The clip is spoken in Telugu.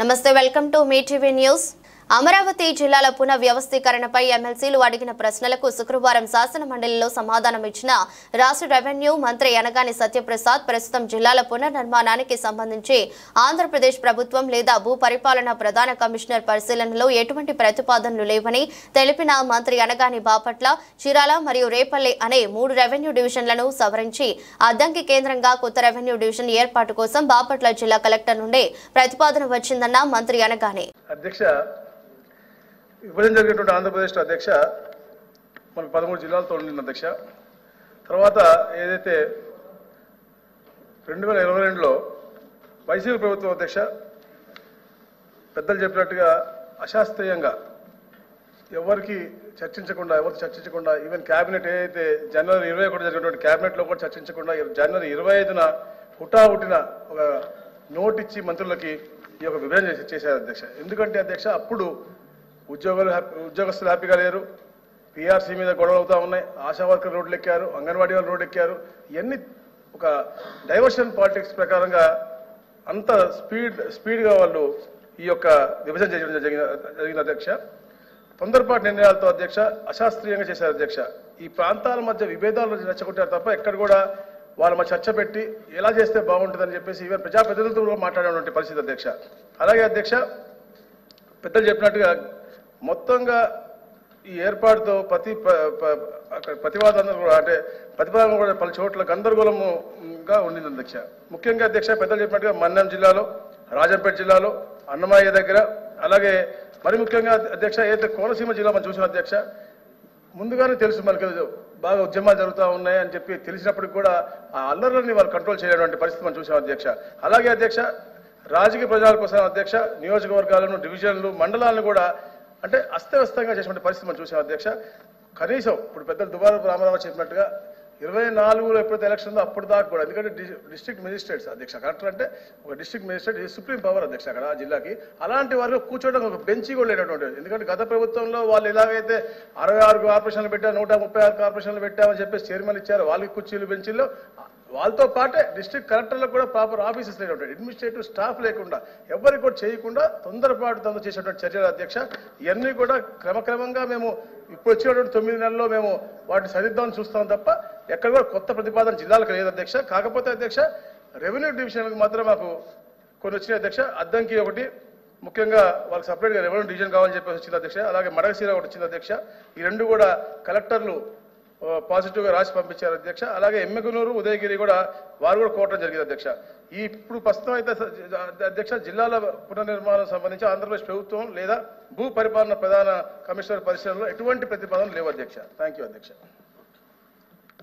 నమస్తే welcome to me TV news. Amaravati జిల్లాల పునః వ్యవస్థీకరణపై ఎమ్మెల్సీలు అడిగిన ప్రశ్నలకు శుక్రవారం శాసన మండలిలో సమాధానం ఇచ్చిన రాష్ట్ర రెవెన్యూ మంత్రి యనగాని సత్యప్రసాద్ ప్రస్తుతం జిల్లాల పునర్నిర్మాణానికి సంబంధించి ఆంధ్రప్రదేశ్ ప్రభుత్వం లేదా భూ పరిపాలన ప్రధాన కమిషనర్ పరిశీలనలో ఎటువంటి ప్రతిపాదనలు లేవని తెలిపిన మంత్రి యనగాని బాపట్ల, చీరాల మరియు రేపల్లె అనే 3 రెవెన్యూ డివిజన్లను సవరించి అద్దంకి కేంద్రంగా కొత్త రెవెన్యూ డివిజన్ ఏర్పాటు కోసం బాపట్ల జిల్లా కలెక్టర్ నుండి ప్రతిపాదన వచ్చిందన్న మంత్రి యనగాని. విభజన జరిగినటువంటి ఆంధ్రప్రదేశ్ అధ్యక్ష మనకు 13 జిల్లాలతో ఉండింది అధ్యక్ష. తర్వాత ఏదైతే 2022లో వైసీపీ ప్రభుత్వం అధ్యక్ష పెద్దలు చెప్పినట్టుగా అశాస్త్రీయంగా ఎవరికి చర్చించకుండా ఈవెన్ క్యాబినెట్ ఏదైతే జనవరి 21 జరిగినటువంటి క్యాబినెట్లో కూడా చర్చించకుండా జనవరి 25న హుటాహుటిన ఒక నోట్ ఇచ్చి మంత్రులకి ఈ యొక్క విభజన చేశారు అధ్యక్ష. ఎందుకంటే అధ్యక్ష అప్పుడు ఉద్యోగస్తులు హ్యాపీగా లేరు, పీఆర్సీ మీద గొడవలు అవుతా ఉన్నాయి, ఆశా వర్కర్ రోడ్లు ఎక్కారు, అంగన్వాడీ వాళ్ళు రోడ్డు ఎక్కారు. ఇవన్నీ ఒక డైవర్షన్ పాలిటిక్స్ ప్రకారంగా అంత స్పీడ్గా వాళ్ళు ఈ యొక్క విభజన చేయడం జరిగిన అధ్యక్ష. తొందరపాటు నిర్ణయాలతో అధ్యక్ష అశాస్త్రీయంగా చేశారు అధ్యక్ష. ఈ ప్రాంతాల మధ్య విభేదాలు రెచ్చగొట్టారు తప్ప ఎక్కడ కూడా వాళ్ళ మధ్య చర్చ పెట్టి ఎలా చేస్తే బాగుంటుందని చెప్పేసి ఈవెన్ ప్రజాప్రతినిధులతో కూడా మాట్లాడేటువంటి పరిస్థితి అధ్యక్ష. అలాగే అధ్యక్ష పెద్దలు చెప్పినట్టుగా మొత్తంగా ఈ ఏర్పాటుతో ప్రతివాదన కూడా అంటే ప్రతిపాదన కూడా పలు చోట్ల గందరగోళముగా ఉండింది అధ్యక్ష. ముఖ్యంగా అధ్యక్ష పెద్దలు చెప్పినట్టుగా మన్యం జిల్లాలో, రాజంపేట జిల్లాలో, అన్నమయ్య దగ్గర, అలాగే మరి ముఖ్యంగా అధ్యక్ష ఏదైతే కోనసీమ జిల్లా మనం చూసిన అధ్యక్ష ముందుగానే తెలుసు మనకి బాగా ఉద్యమాలు జరుగుతూ ఉన్నాయి అని చెప్పి తెలిసినప్పటికి కూడా ఆ అల్లర్లని వాళ్ళు కంట్రోల్ చేయటువంటి పరిస్థితి మనం చూసాం అధ్యక్ష. అలాగే అధ్యక్ష రాజకీయ ప్రజల కోసం అధ్యక్ష నియోజకవర్గాలను, డివిజన్లు, మండలాలను కూడా అంటే అస్తవ్యస్తంగా చేసినటువంటి పరిస్థితి మనం చూసాం అధ్యక్ష. కనీసం ఇప్పుడు పెద్దలు దుబారపు రామారావు చెప్పినట్టుగా 24లో ఎప్పుడైతే ఎలక్షన్ ఉందో అప్పుడు దాకా కూడా, ఎందుకంటే డిస్ట్రిక్ట్ మెజిస్ట్రేట్స్ అధ్యక్ష, కలెక్టర్ అంటే ఒక డిస్ట్రిక్ట్ మెజిస్ట్రేట్ సుప్రీం పవర్ అధ్యక్ష అక్కడ ఆ జిల్లాకి. అలాంటి వారిలో కూర్చోవడం ఒక బెంచి కూడా లేనటువంటి, ఎందుకంటే గత ప్రభుత్వంలో వాళ్ళు ఎలాగైతే 66 కార్పొరేషన్లు పెట్టారు, 136 కార్పొరేషన్లు పెట్టామని చెప్పేసి చైర్మన్ ఇచ్చారు, వాళ్ళకి కుర్చీలు బెంచీల్లో వాళ్ళతో పాటే డిస్ట్రిక్ట్ కలెక్టర్లకు కూడా ప్రాపర్ ఆఫీసెస్ లేనటువంటి, అడ్మినిస్ట్రేటివ్ స్టాఫ్ లేకుండా ఎవరికి కూడా చేయకుండా తొందరపాటు చేసేటువంటి చర్యలు అధ్యక్ష. ఇవన్నీ కూడా క్రమక్రమంగా మేము ఇప్పుడు వచ్చినటువంటి 9 నెలల్లో మేము వాటిని సరిద్దామని చూస్తాం తప్ప ఎక్కడ కూడా కొత్త ప్రతిపాదన జిల్లాలకు లేదు అధ్యక్ష. కాకపోతే అధ్యక్ష రెవెన్యూ డివిజన్లకు మాత్రం మాకు కొన్ని వచ్చినాయి అధ్యక్ష. అద్దంకి ఒకటి ముఖ్యంగా వాళ్ళకి సపరేట్గా రెవెన్యూ డివిజన్ కావాలని చెప్పేసి వచ్చింది అధ్యక్ష. అలాగే మడగశీల ఒకటి వచ్చింది అధ్యక్ష. ఈ 2 కూడా కలెక్టర్లు పాజిటివ్గా రాసి పంపించారు అధ్యక్ష. అలాగే ఎమ్మెగనూరు, ఉదయగిరి కూడా వారు కూడా కోరడం జరిగింది అధ్యక్ష. ఇప్పుడు ప్రస్తుతం అయితే అధ్యక్ష జిల్లాల పునర్నిర్మాణం సంబంధించి ఆంధ్రప్రదేశ్ ప్రభుత్వం లేదా భూ పరిపాలన ప్రధాన కమిషనర్ పరిశీలనలో ఎటువంటి ప్రతిపాదనలు లేవు అధ్యక్ష. థ్యాంక్ యూ అధ్యక్ష.